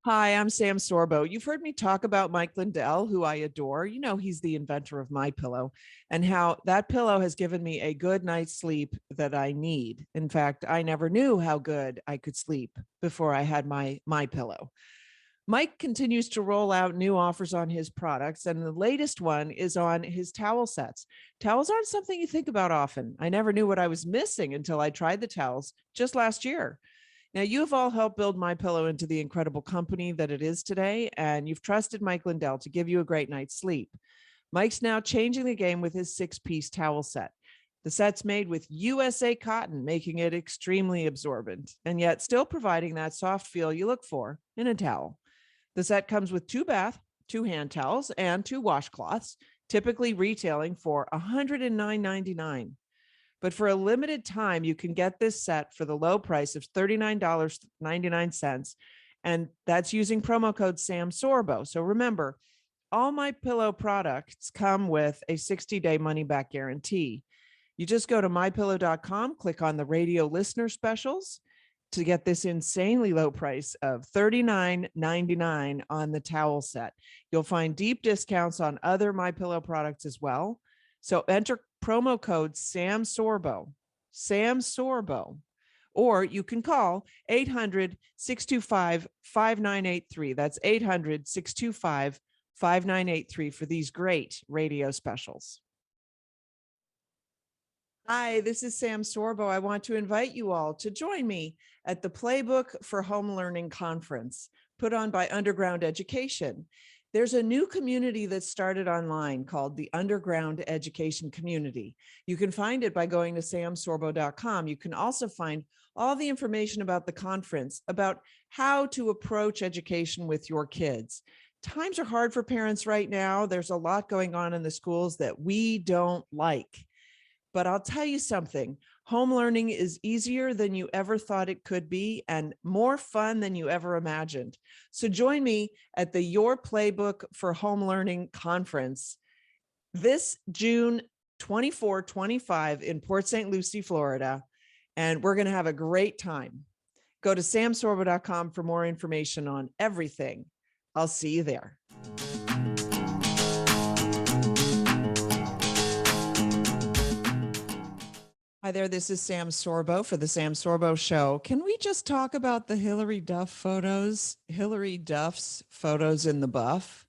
Hi, I'm Sam Sorbo. You've heard me talk about Mike Lindell, who I adore. You know, he's the inventor of My Pillow, and how that pillow has given me a good night's sleep that I need. In fact, I never knew how good I could sleep before I had my pillow. Mike continues to roll out new offers on his products, and the latest one is on his towel sets. Towels aren't something you think about often. I never knew what I was missing until I tried the towels just last year. Now, you have all helped build My Pillow into the incredible company that it is today, and you've trusted Mike Lindell to give you a great night's sleep. Mike's now changing the game with his 6-piece towel set. The set's made with USA cotton, making it extremely absorbent, and yet still providing that soft feel you look for in a towel. The set comes with 2 hand towels, and 2 washcloths, typically retailing for $109.99. But for a limited time, you can get this set for the low price of $39.99. And that's using promo code Sam Sorbo. So remember, all My Pillow products come with a 60-day money back guarantee. You just go to mypillow.com, click on the radio listener specials to get this insanely low price of $39.99 on the towel set. You'll find deep discounts on other My Pillow products as well. So enter promo code Sam Sorbo, or you can call 800-625-5983. That's 800-625-5983 for these great radio specials. Hi, this is Sam Sorbo. I want to invite you all to join me at the Playbook for Home Learning Conference put on by Underground Education. There's a new community that started online called the Underground Education Community. You can find it by going to samsorbo.com. You can also find all the information about the conference, about how to approach education with your kids. Times are hard for parents right now. There's a lot going on in the schools that we don't like. But I'll tell you something, home learning is easier than you ever thought it could be and more fun than you ever imagined. So join me at the Your Playbook for Home Learning Conference this June 24-25 in Port St. Lucie, Florida. And we're going to have a great time. Go to samsorbo.com for more information on everything. I'll see you there. Hi there, this is Sam Sorbo for the Sam Sorbo Show. Can we just talk about the Hillary Duff photos? Hillary Duff's photos in the buff.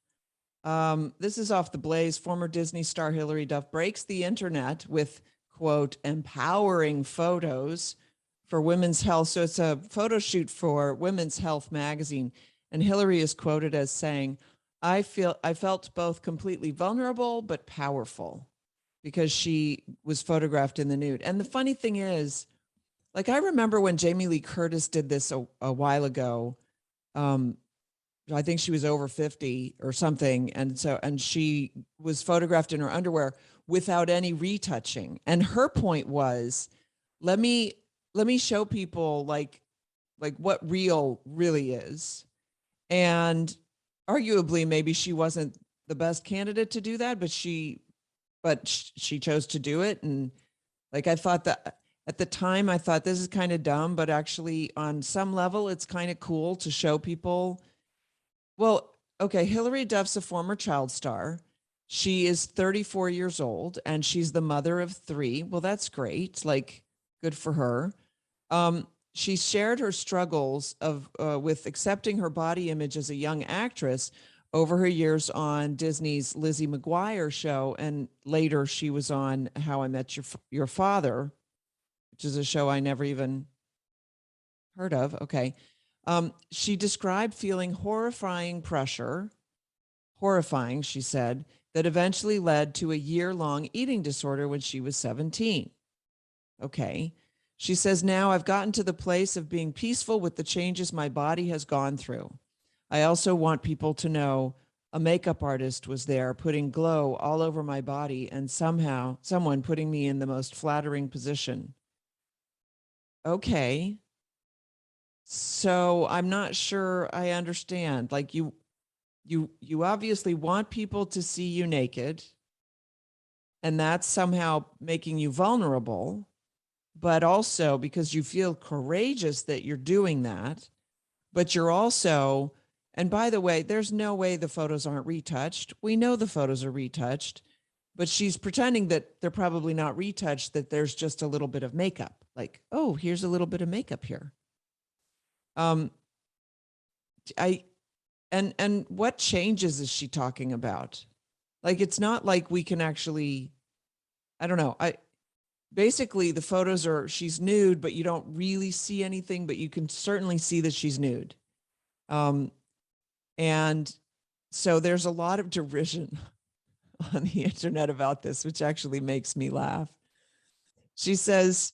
This is off the Blaze. Former Disney star Hillary Duff breaks the internet with, quote, empowering photos for Women's Health. So it's a photo shoot for Women's Health magazine. And Hillary is quoted as saying, I felt both completely vulnerable but powerful, because she was photographed in the nude. And the funny thing is, like, I remember when Jamie Lee Curtis did this a while ago. I think she was over 50 or something. And she was photographed in her underwear without any retouching. And her point was, let me show people like what real really is. And arguably, maybe she wasn't the best candidate to do that, but she chose to do it. And like, I thought that at the time, I thought this is kind of dumb, but actually on some level, it's kind of cool to show people. Well, okay, Hillary Duff's a former child star. She is 34 years old and she's the mother of 3. Well, that's great. Like, good for her. She shared her struggles with accepting her body image as a young actress over her years on Disney's Lizzie McGuire show. And later she was on How I Met Your Father, which is a show I never even heard of. Okay. She described feeling horrifying, she said, that eventually led to a year-long eating disorder when she was 17. Okay. She says, now I've gotten to the place of being peaceful with the changes my body has gone through. I also want people to know a makeup artist was there putting glow all over my body and someone putting me in the most flattering position. Okay. So I'm not sure I understand. Like, you obviously want people to see you naked, and that's somehow making you vulnerable, but also because you feel courageous that you're doing that, but you're also And by the way, there's no way the photos aren't retouched. We know the photos are retouched, but she's pretending that they're probably not retouched, that there's just a little bit of makeup. Like, oh, here's a little bit of makeup here. And what changes is she talking about? Like, it's not like we can actually, I don't know. Basically the photos are, she's nude, but you don't really see anything, but you can certainly see that she's nude. And so there's a lot of derision on the internet about this, which actually makes me laugh. She says,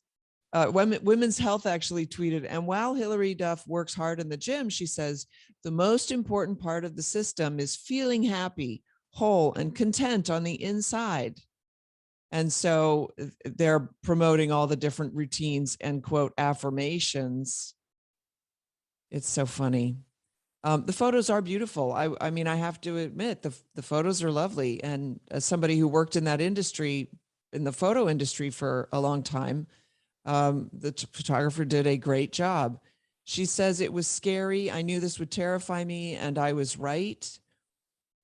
Women's Health actually tweeted, and while Hillary Duff works hard in the gym, she says, the most important part of the system is feeling happy, whole, and content on the inside. And so they're promoting all the different routines and quote affirmations. It's so funny. The photos are beautiful. I mean, I have to admit the photos are lovely. And as somebody who worked in that industry, in the photo industry for a long time, the photographer did a great job. She says it was scary. I knew this would terrify me, and I was right.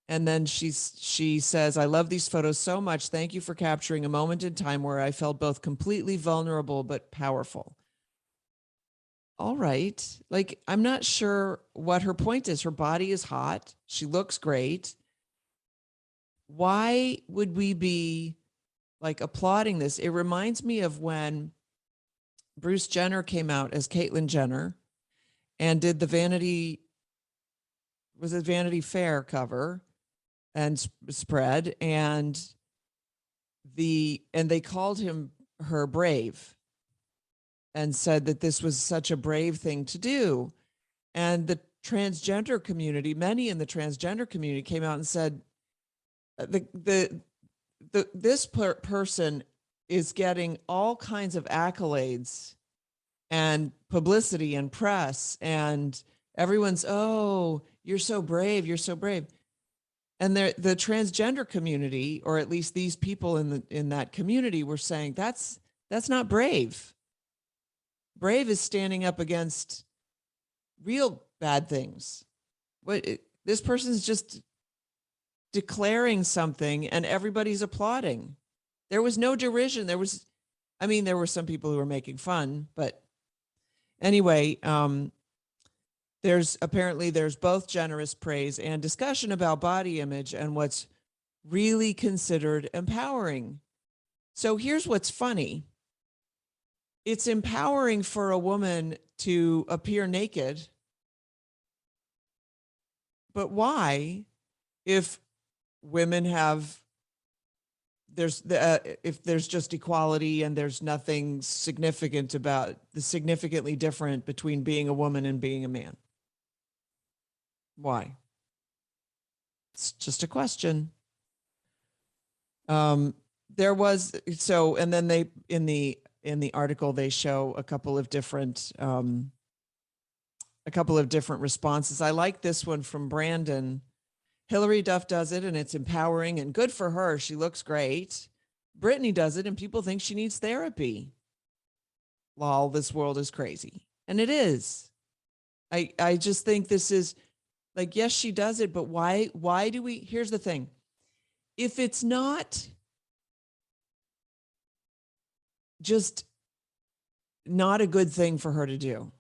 And then she says, I love these photos so much. Thank you for capturing a moment in time where I felt both completely vulnerable but powerful. All right. Like, I'm not sure what her point is. Her body is hot. She looks great. Why would we be like applauding this? It reminds me of when Bruce Jenner came out as Caitlyn Jenner and did the Vanity Fair cover and spread, and they called her brave and said that this was such a brave thing to do. And the transgender community, many in the transgender community, came out and said this person is getting all kinds of accolades and publicity and press, and everyone's, oh, you're so brave, you're so brave. And the transgender community, or at least these people in that community, were saying that's not brave. Brave is standing up against real bad things. This person's just declaring something, and everybody's applauding. There was no derision. There were some people who were making fun, but anyway, there's both generous praise and discussion about body image and what's really considered empowering. So here's what's funny. It's empowering for a woman to appear naked. But why, if women if there's just equality and there's nothing significantly different between being a woman and being a man? Why? It's just a question. And then they, in the article, they show a couple of different responses. I like this one from Brandon. Hillary Duff does it and it's empowering and good for her. She looks great. Brittany does it and people think she needs therapy. Lol, this world is crazy. And it is. I just think this is like, yes, she does it, but why do we, here's the thing. If it's not just not a good thing for her to do,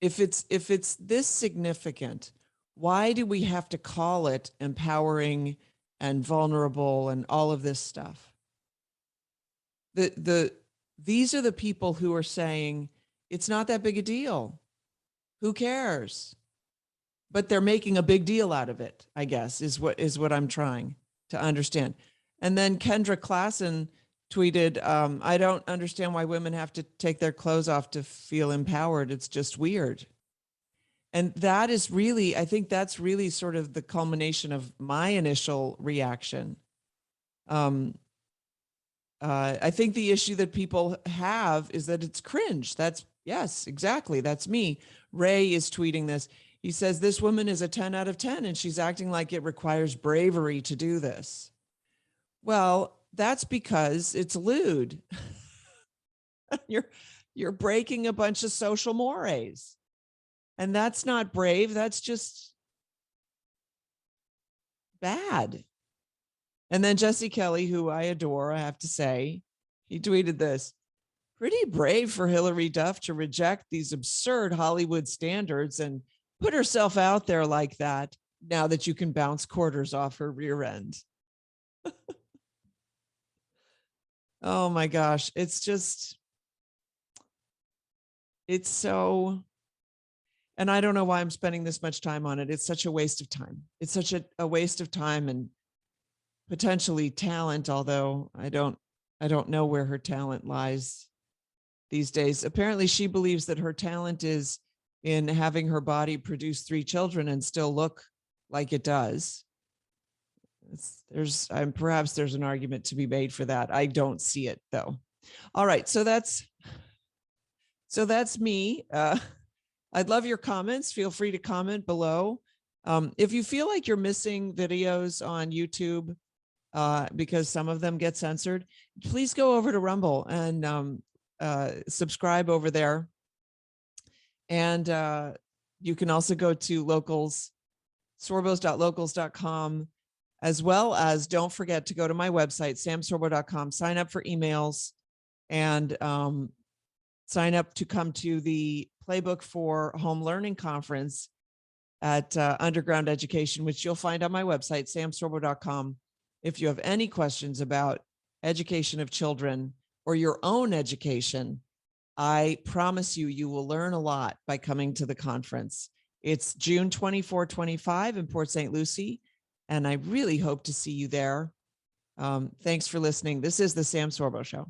if it's this significant, why do we have to call it empowering and vulnerable and all of this stuff? These are the people who are saying it's not that big a deal. Who cares? But they're making a big deal out of it, I guess, is what I'm trying to understand. And then Kendra Klassen tweeted, I don't understand why women have to take their clothes off to feel empowered. It's just weird. And that is really, I think that's really sort of the culmination of my initial reaction. I think the issue that people have is that it's cringe. Yes, exactly. That's me. Ray is tweeting this. He says, this woman is a 10 out of 10 and she's acting like it requires bravery to do this. Well, that's because it's lewd. You're breaking a bunch of social mores. And that's not brave. That's just bad. And then Jesse Kelly, who I adore, I have to say, he tweeted this: pretty brave for Hillary Duff to reject these absurd Hollywood standards and put herself out there like that now that you can bounce quarters off her rear end. Oh my gosh. It's so, and I don't know why I'm spending this much time on it. It's such a waste of time. It's such a waste of time and potentially talent, although I don't know where her talent lies these days. Apparently she believes that her talent is in having her body produce 3 children and still look like it does. Perhaps there's an argument to be made for that. I don't see it though. All right, so that's me. I'd love your comments. Feel free to comment below. If you feel like you're missing videos on YouTube because some of them get censored, please go over to Rumble and subscribe over there. And you can also go to locals, sorbos.locals.com, as well as don't forget to go to my website, samsorbo.com, sign up for emails, and sign up to come to the Playbook for Home Learning Conference at Underground Education, which you'll find on my website, samsorbo.com. If you have any questions about education of children or your own education, I promise you, you will learn a lot by coming to the conference. It's June 24, 25 in Port St. Lucie, and I really hope to see you there. Thanks for listening. This is the Sam Sorbo Show.